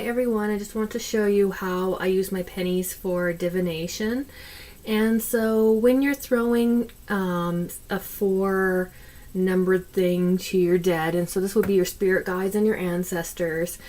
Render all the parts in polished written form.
everyone, I just want to show you how I use my pennies for divination. And so when you're throwing a 4 numbered thing to your dead, and so this would be your spirit guides and your ancestors,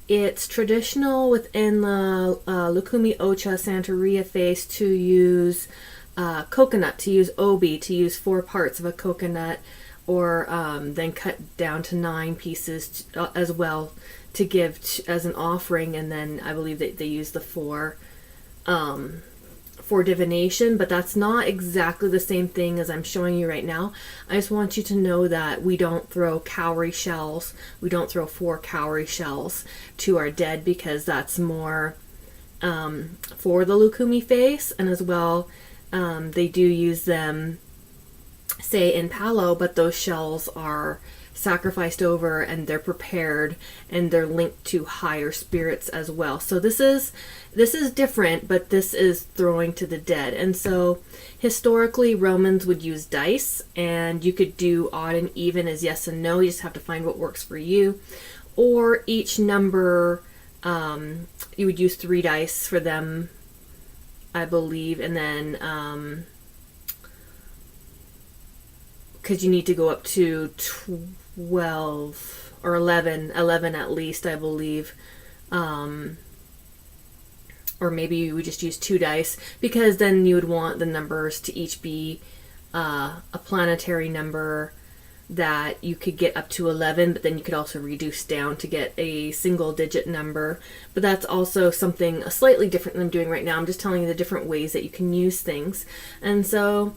it's traditional within the Lukumi Ocha Santeria face to use coconut, to use obi, to use 4 parts of a coconut, or then cut down to 9 pieces as well to give as an offering. And then I believe that they use the 4 for divination, but that's not exactly the same thing as I'm showing you right now. I just want you to know that we don't throw cowrie shells. We don't throw 4 cowrie shells to our dead, because that's more for the Lukumi face, and as well they do use them, say, in Palo, but those shells are sacrificed over and they're prepared and they're linked to higher spirits as well. So this is different, but this is throwing to the dead. And so historically Romans would use dice, and you could do odd and even as yes and no. You just have to find what works for you. Or each number, you would use 3 dice for them, I believe, and then because you need to go up to 12 or 11 at least, I believe. Or maybe you would just use 2 dice, because then you would want the numbers to each be a planetary number that you could get up to 11, but then you could also reduce down to get a single digit number. But that's also something slightly different than I'm doing right now. I'm just telling you the different ways that you can use things. And so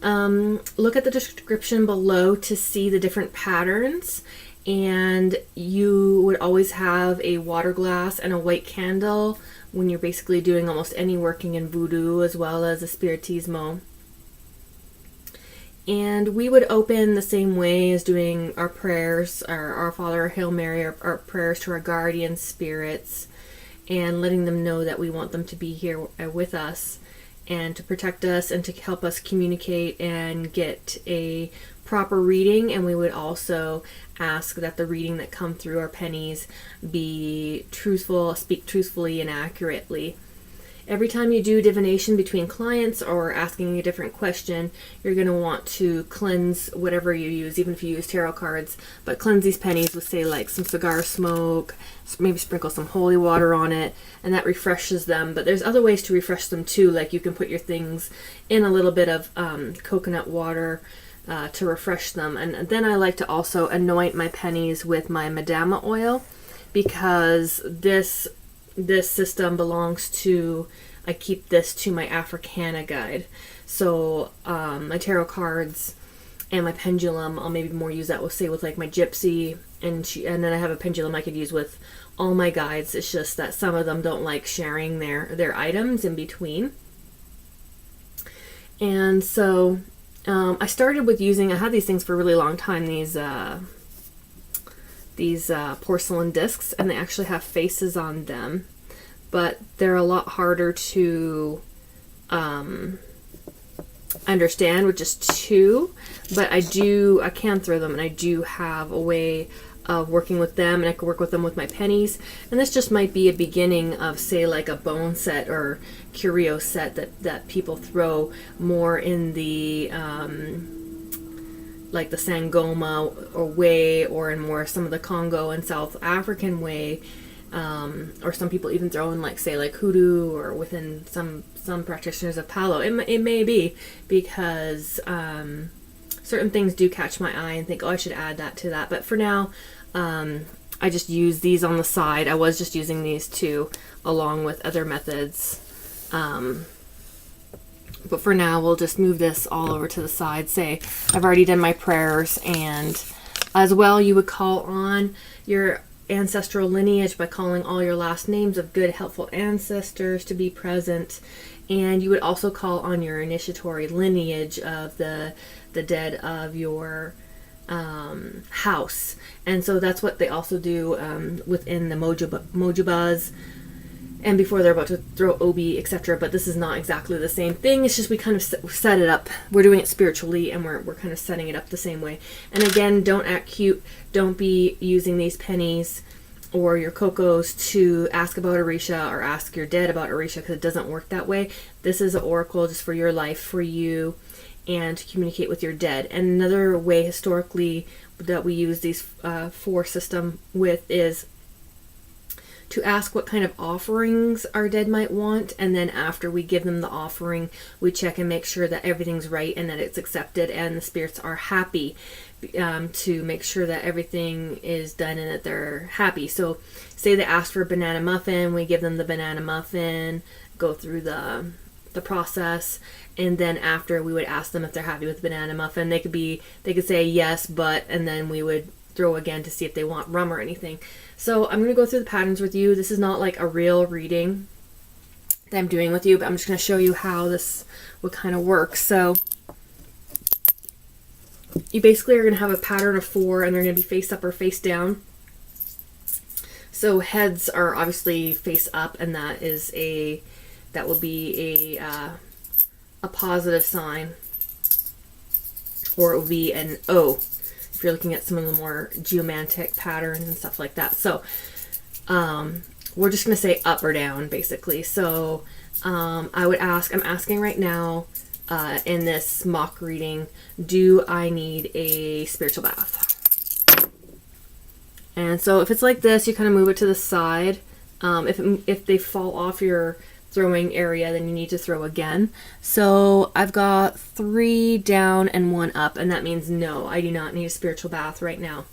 look at the description below to see the different patterns, and you would always have a water glass and a white candle when you're basically doing almost any working in voodoo as well as a spiritismo. And we would open the same way as doing our prayers, our Father, our Hail Mary, our prayers to our guardian spirits, and letting them know that we want them to be here with us and to protect us and to help us communicate and get a proper reading. And we would also ask that the reading that come through our pennies be truthful, speak truthfully and accurately. Every time you do divination between clients or asking a different question, you're going to want to cleanse whatever you use, even if you use tarot cards, but cleanse these pennies with, say, like some cigar smoke, maybe sprinkle some holy water on it, and that refreshes them. But there's other ways to refresh them too, like you can put your things in a little bit of coconut water to refresh them. And then I like to also anoint my pennies with my Madama oil, because this system belongs to, I keep this to my Africana guide. So my tarot cards and my pendulum, I'll maybe more use that with, say, with like my gypsy, and then I have a pendulum I could use with all my guides. It's just that some of them don't like sharing their items in between. And so I started with using, I had these things for a really long time, these porcelain discs, and they actually have faces on them, but they're a lot harder to understand with just 2. But I can throw them, and I do have a way of working with them, and I can work with them with my pennies. And this just might be a beginning of, say, like a bone set or curio set that people throw more in the like the Sangoma or way, or in more some of the Congo and South African way, or some people even throw in, like, say, like hoodoo, or within some practitioners of Palo. It may be because certain things do catch my eye and think, oh, I should add that to that. But for now, I just use these on the side. I was just using these too, along with other methods. But for now, we'll just move this all over to the side. Say, I've already done my prayers, and as well, you would call on your ancestral lineage by calling all your last names of good, helpful ancestors to be present. And you would also call on your initiatory lineage of the dead of your house. And so that's what they also do within the mojubas, and before they're about to throw obi, etc. But this is not exactly the same thing. It's just we kind of set it up. We're doing it spiritually, and we're kind of setting it up the same way. And again, don't act cute. Don't be using these pennies or your cocos to ask about Orisha or ask your dead about Orisha, because it doesn't work that way. This is an oracle just for your life, for you, and to communicate with your dead. And another way historically that we use these 4 system with is to ask what kind of offerings our dead might want, and then after we give them the offering, we check and make sure that everything's right and that it's accepted and the spirits are happy, to make sure that everything is done and that they're happy. So say they asked for a banana muffin, we give them the banana muffin, go through the process, and then after we would ask them if they're happy with the banana muffin. They could say yes, but, and then we would throw again to see if they want rum or anything. So I'm going to go through the patterns with you. This is not like a real reading that I'm doing with you, but I'm just going to show you how this would kind of work. So you basically are going to have a pattern of 4, and they're going to be face up or face down. So heads are obviously face up, and that will be a positive sign, or it will be an O if you're looking at some of the more geomantic patterns and stuff like that. So we're just going to say up or down, basically. So I'm asking right now in this mock reading, do I need a spiritual bath? And so if it's like this, you kind of move it to the side. If they fall off your throwing area, then you need to throw again. So I've got 3 down and 1 up, and that means no, I do not need a spiritual bath right now.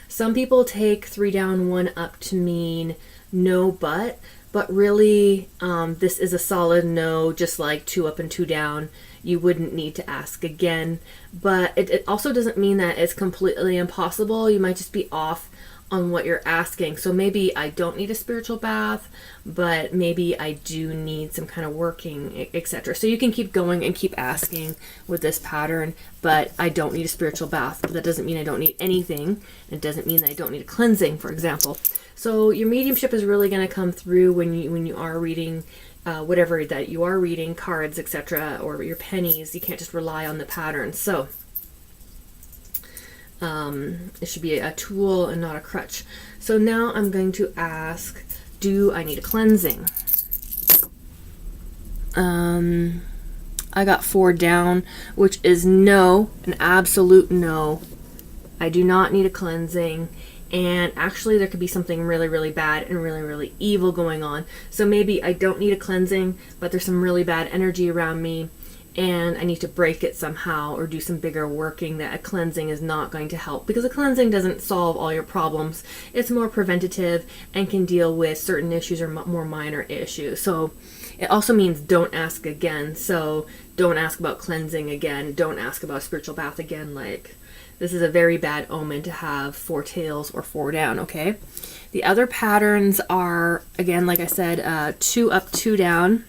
Some people take 3 down, 1 up to mean no, but really this is a solid no, just like 2 up and 2 down. You wouldn't need to ask again, but it also doesn't mean that it's completely impossible. You might just be off on what you're asking. So maybe I don't need a spiritual bath, but maybe I do need some kind of working, etc. So you can keep going and keep asking with this pattern, but I don't need a spiritual bath. But that doesn't mean I don't need anything. It doesn't mean that I don't need a cleansing, for example. So your mediumship is really going to come through when you are reading whatever that you are reading, cards, etc., or your pennies. You can't just rely on the patterns. So it should be a tool and not a crutch. So now I'm going to ask, do I need a cleansing? I got 4 down, which is no, an absolute no. I do not need a cleansing. And actually there could be something really, really bad and really, really evil going on. So maybe I don't need a cleansing, but there's some really bad energy around me, and I need to break it somehow or do some bigger working that a cleansing is not going to help, because a cleansing doesn't solve all your problems. It's more preventative and can deal with certain issues or more minor issues. So it also means don't ask again. So don't ask about cleansing again. Don't ask about spiritual bath again. Like, this is a very bad omen to have 4 tails or 4 down, okay? The other patterns are, again, like I said, 2 up, 2 down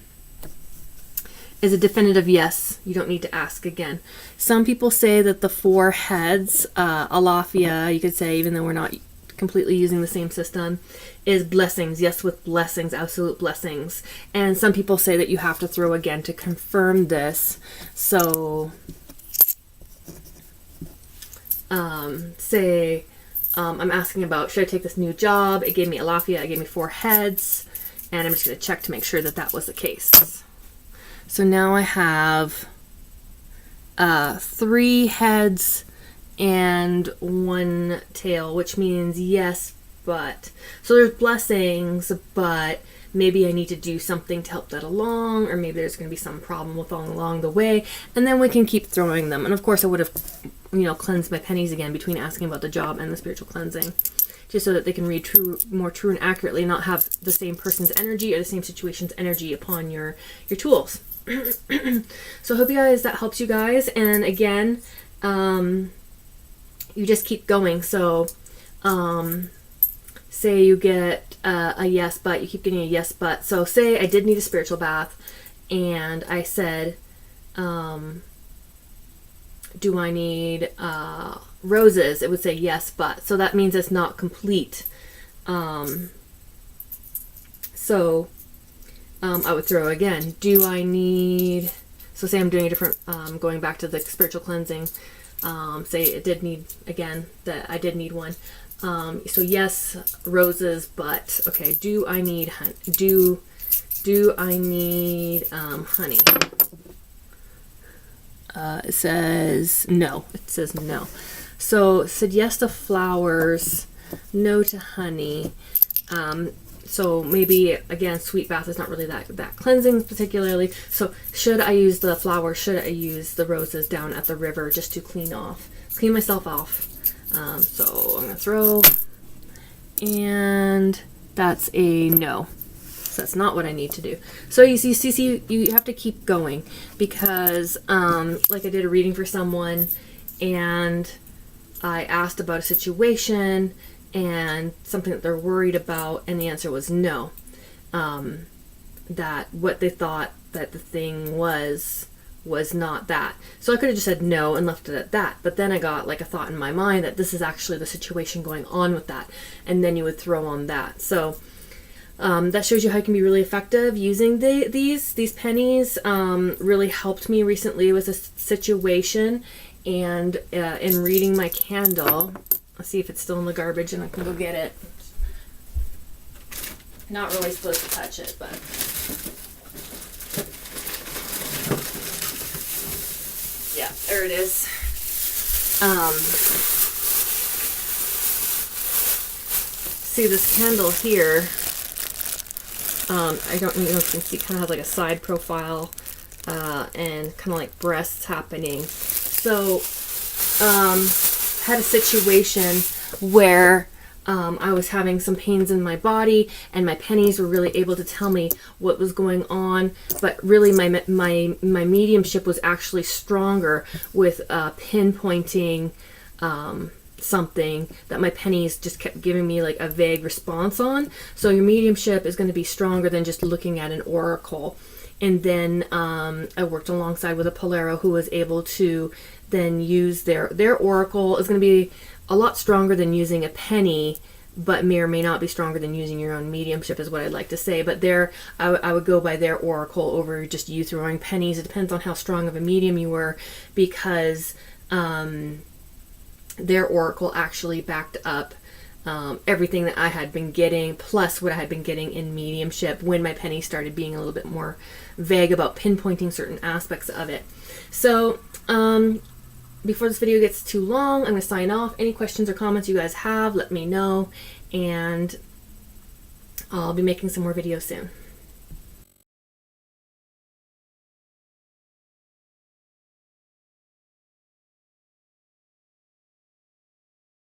is a definitive yes. You don't need to ask again. Some people say that the 4 heads, Alafia, you could say, even though we're not completely using the same system, is blessings. Yes, with blessings, absolute blessings. And some people say that you have to throw again to confirm this. So say I'm asking about, should I take this new job? It gave me Alafia, it gave me 4 heads, and I'm just going to check to make sure that that was the case. So now I have 3 heads and 1 tail, which means yes, but. So there's blessings, but maybe I need to do something to help that along, or maybe there's going to be some problem with along the way, and then we can keep throwing them. And of course I would have, cleansed my pennies again between asking about the job and the spiritual cleansing, just so that they can read more true and accurately, not have the same person's energy or the same situation's energy upon your tools. So I hope that helps you guys. And again, you just keep going. So say you get a yes but, you keep getting a yes but. So say I did need a spiritual bath, and I said, do I need roses? It would say yes but. So that means it's not complete. So I would throw again, do I need, so say I'm doing a different, going back to the spiritual cleansing, say it did need, again, that I did need one, So yes, roses, but okay. Do I need do I need honey? It says no. It says no. So it said yes to flowers, no to honey. So maybe again, sweet bath is not really that cleansing particularly. So should I use the flowers? Should I use the roses down at the river just to clean myself off? So I'm gonna throw, and that's a no. So that's not what I need to do. So you see, you have to keep going because, like I did a reading for someone, and I asked about a situation and something that they're worried about, and the answer was no. That what they thought that the thing was not that. So I could have just said no and left it at that. But then I got like a thought in my mind that this is actually the situation going on with that. And then you would throw on that. So that shows you how it can be really effective using these pennies. Really helped me recently with a situation. And in reading my candle, let's see if it's still in the garbage and I can go get it. Not really supposed to touch it, but yeah, there it is. See this candle here. I don't know if you can see, kind of has like a side profile and kind of like breasts happening. So, had a situation where I was having some pains in my body, and my pennies were really able to tell me what was going on. But really, my mediumship was actually stronger with pinpointing something that my pennies just kept giving me like a vague response on. So your mediumship is going to be stronger than just looking at an oracle. And then I worked alongside with a Polaro who was able to then use their oracle is going to be a lot stronger than using a penny, but may or may not be stronger than using your own mediumship is what I'd like to say. But I would go by their oracle over just you throwing pennies. It depends on how strong of a medium you were, because their oracle actually backed up everything that I had been getting, plus what I had been getting in mediumship when my pennies started being a little bit more vague about pinpointing certain aspects of it. So before this video gets too long, I'm going to sign off. Any questions or comments you guys have, let me know, and I'll be making some more videos soon.